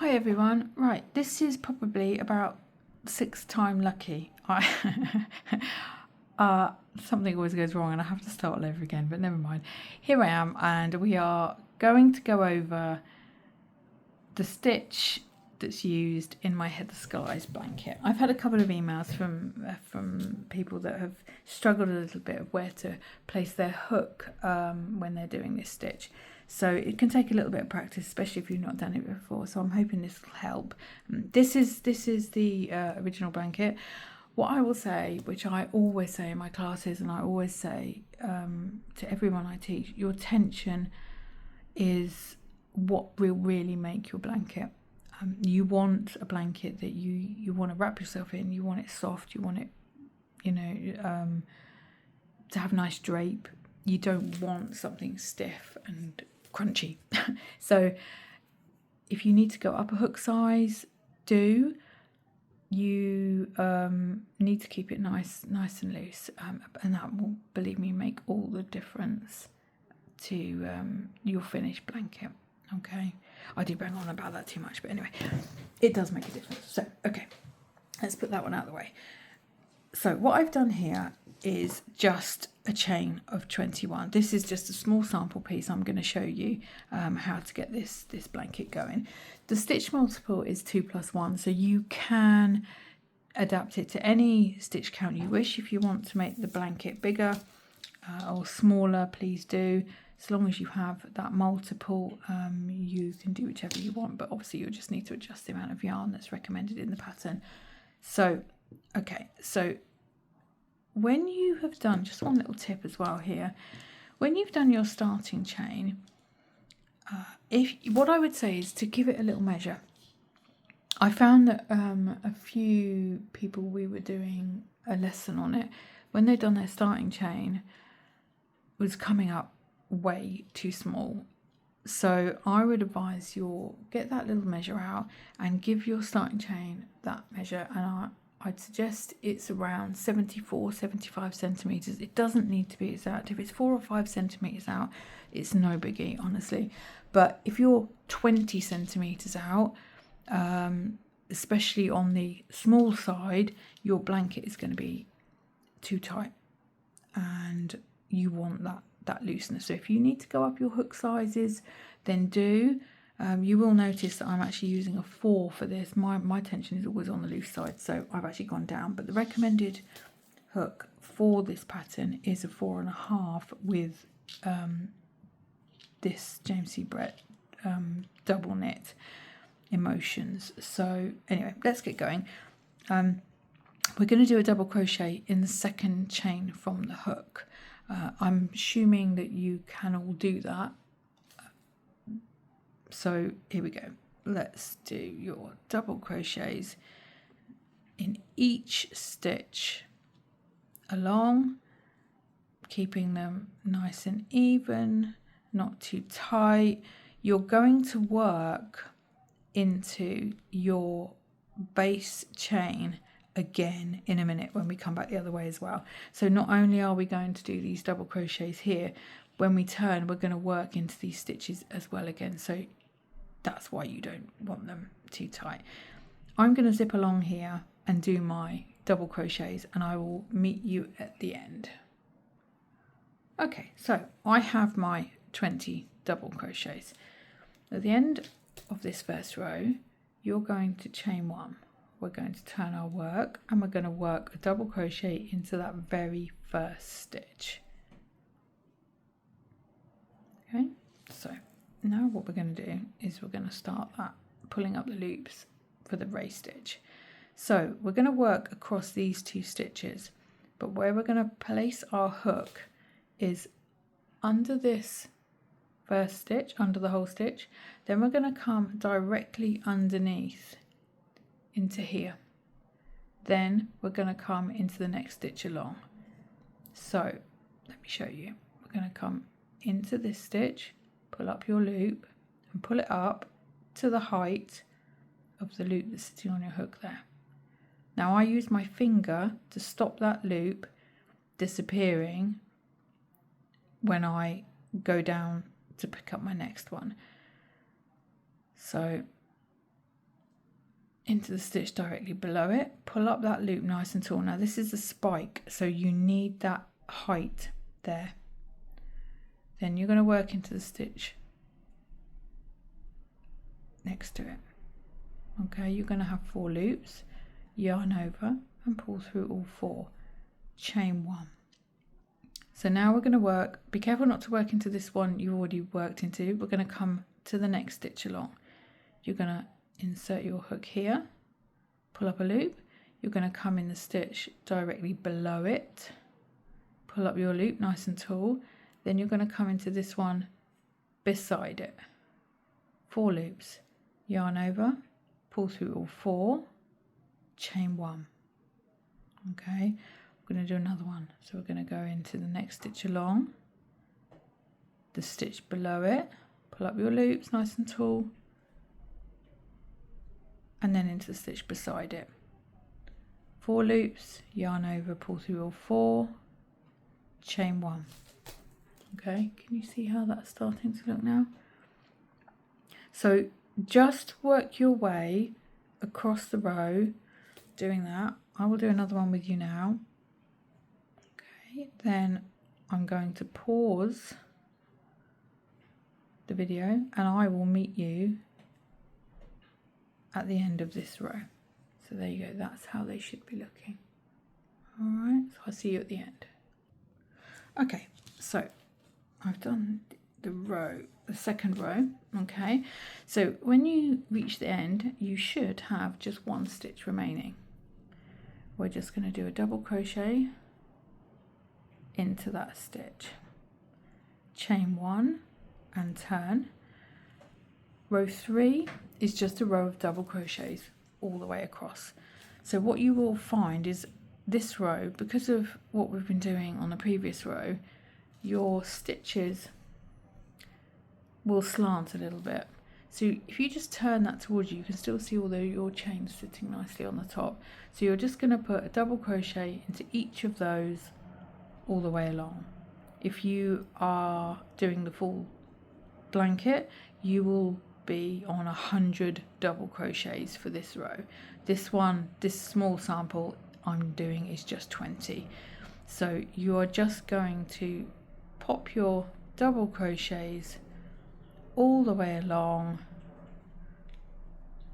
Hi everyone. Right, this is probably about 6th time lucky. Something always goes wrong and I have to start all over again, but never mind. Here I am, and we are going to go over the stitch that's used in my Heather Skies blanket. I've had a couple of emails from people that have struggled a little bit of where to place their hook when they're doing this stitch. So it can take a little bit of practice, especially if you've not done it before. So I'm hoping this will help. This is the original blanket. What I will say, which I always say in my classes, and I always say to everyone I teach, your tension is what will really make your blanket. You want a blanket that you want to wrap yourself in. You want it soft. You want it, to have nice drape. You don't want something stiff and crunchy. So if you need to go up a hook size, do. You need to keep it nice and loose, and that will, believe me, make all the difference to your finished blanket. Okay, I do bang on about that too much, but anyway, it does make a difference. So okay, let's put that one out of the way. So what I've done here is just a chain of 21. This is just a small sample piece. I'm going to show you how to get this blanket going. The stitch multiple is 2 + 1, so you can adapt it to any stitch count you wish. If you want to make the blanket bigger or smaller, please do. As long as you have that multiple, you can do whichever you want, but obviously you'll just need to adjust the amount of yarn that's recommended in the pattern. So okay, so when you have done, just one little tip as well here, when you've done your starting chain, what I would say is to give it a little measure. I found that a few people we were doing a lesson on it, when they'd done their starting chain, was coming up way too small. So I would advise you get that little measure out and give your starting chain that measure, and I'd suggest it's around 74-75 centimeters. It doesn't need to be exact. If it's 4 or 5 centimeters out, it's no biggie, honestly. But if you're 20 centimeters out, especially on the small side, your blanket is going to be too tight, and you want that looseness. So if you need to go up your hook sizes, then do. You will notice that I'm actually using a 4 for this. My tension is always on the loose side, so I've actually gone down. But the recommended hook for this pattern is a 4.5 with this James C. Brett double knit emotions. So anyway, let's get going. We're going to do a double crochet in the second chain from the hook. I'm assuming that you can all do that. So here we go. Let's do your double crochets in each stitch along, keeping them nice and even, not too tight. You're going to work into your base chain again in a minute when we come back the other way as well. So not only are we going to do these double crochets here, when we turn we're going to work into these stitches as well again. So that's why you don't want them too tight. I'm going to zip along here and do my double crochets, and I will meet you at the end. Okay, so I have my 20 double crochets. At the end of this first row, you're going to chain 1. We're going to turn our work, and we're going to work a double crochet into that very first stitch. Okay, so now what we're going to do is we're going to start that pulling up the loops for the race stitch. So we're going to work across these 2 stitches, but where we're going to place our hook is under this first stitch, under the whole stitch. Then we're going to come directly underneath into here. Then we're going to come into the next stitch along. So let me show you. We're going to come into this stitch, pull up your loop and pull it up to the height of the loop that's sitting on your hook there. Now I use my finger to stop that loop disappearing when I go down to pick up my next one. So into the stitch directly below it, pull up that loop nice and tall. Now this is a spike, so you need that height there. Then you're going to work into the stitch next to it. Okay, you're going to have 4 loops, yarn over and pull through all 4, chain 1. So now we're going to work, be careful not to work into this one you've already worked into. We're going to come to the next stitch along. You're going to insert your hook here, pull up a loop, you're going to come in the stitch directly below it, pull up your loop nice and tall, then you're going to come into this one beside it, 4 loops, yarn over, pull through all 4, chain 1. Okay, we're going to do another one. So we're going to go into the next stitch along, the stitch below it, pull up your loops nice and tall, and then into the stitch beside it, 4 loops, yarn over, pull through all 4, chain 1. Okay, can you see how that's starting to look now? So just work your way across the row doing that. I will do another one with you now. Okay, then I'm going to pause the video and I will meet you at the end of this row. So there you go, that's how they should be looking. All right, so I'll see you at the end. Okay, so I've done the second row. Okay, so when you reach the end, you should have just 1 stitch remaining. We're just going to do a double crochet into that stitch, chain 1 and turn. Row 3 is just a row of double crochets all the way across. So what you will find is this row, because of what we've been doing on the previous row, your stitches will slant a little bit. So if you just turn that towards you, you can still see all your chains sitting nicely on the top. So you're just going to put a double crochet into each of those all the way along. If you are doing the full blanket, you will be on 100 double crochets for this row. This small sample I'm doing is just 20. So you are just going to pop your double crochets all the way along,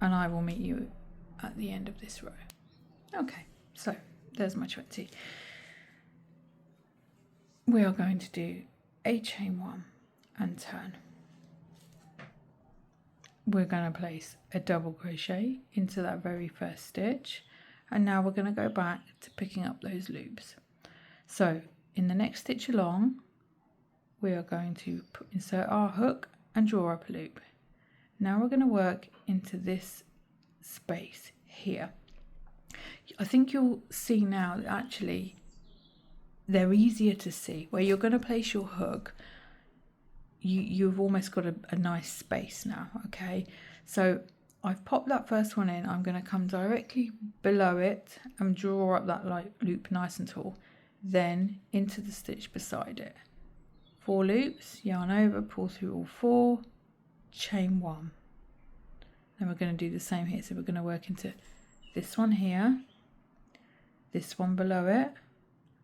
and I will meet you at the end of this row. Okay, so there's my 20. We are going to do a chain 1 and turn. We're going to place a double crochet into that very first stitch, and now we're going to go back to picking up those loops. So in the next stitch along, we are going to insert our hook and draw up a loop. Now we're going to work into this space here. I think you'll see now that actually they're easier to see. Where you're going to place your hook, you've almost got a nice space now. Okay, so I've popped that first one in. I'm going to come directly below it and draw up that loop nice and tall, then into the stitch beside it, 4 loops, yarn over, pull through all 4, chain 1. Then we're going to do the same here. So we're going to work into this one here, this one below it,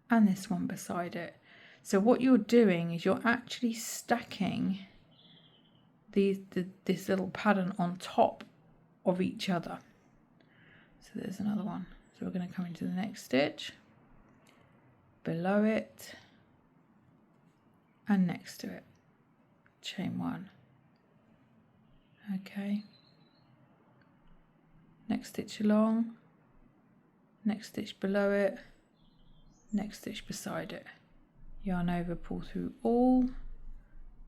and this one beside it. So what you're doing is you're actually stacking this little pattern on top of each other. So there's another one. So we're going to come into the next stitch, below it, and next to it, chain 1. Okay, next stitch along, next stitch below it, next stitch beside it, yarn over, pull through all,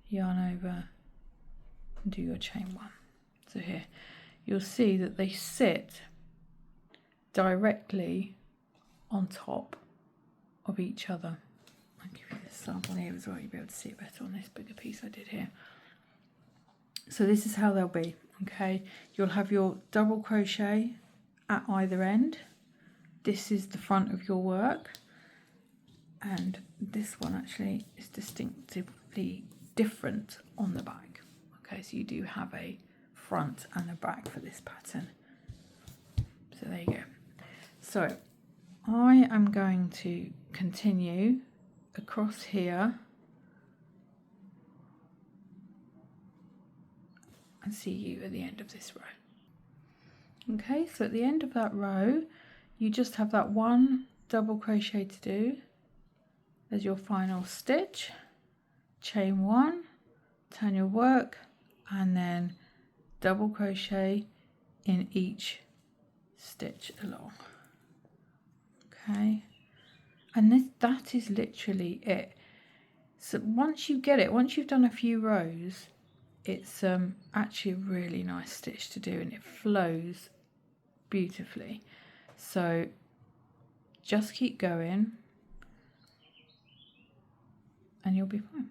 yarn over, and do your chain 1. So here you'll see that they sit directly on top of each other. I'll give you this sample here as well, you'll be able to see it better on this bigger piece I did here. So this is how they'll be. Okay, you'll have your double crochet at either end. This is the front of your work, and this one actually is distinctively different on the back. Okay, so you do have a front and a back for this pattern. there you go. So I am going to continue across here and see you at the end of this row. Okay, so at the end of that row, you just have that one double crochet to do. There's your final stitch, chain one, turn your work, and then double crochet in each stitch along. Okay, and that is literally it. So once you get it, once you've done a few rows, it's actually a really nice stitch to do, and it flows beautifully. So just keep going and you'll be fine.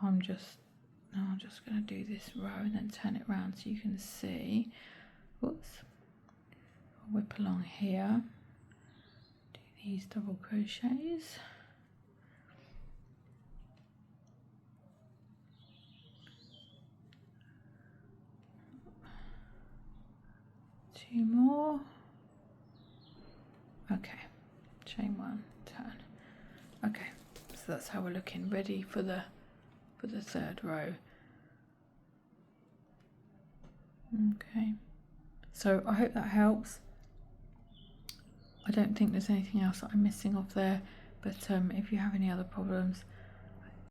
I'm just going to do this row and then turn it around so you can see. Whoops. I'll whip along here, do these double crochets. Two more. Okay, chain one, turn. Okay, so that's how we're looking, ready for the third row. Okay, so I hope that helps. I don't think there's anything else that I'm missing off there, but if you have any other problems,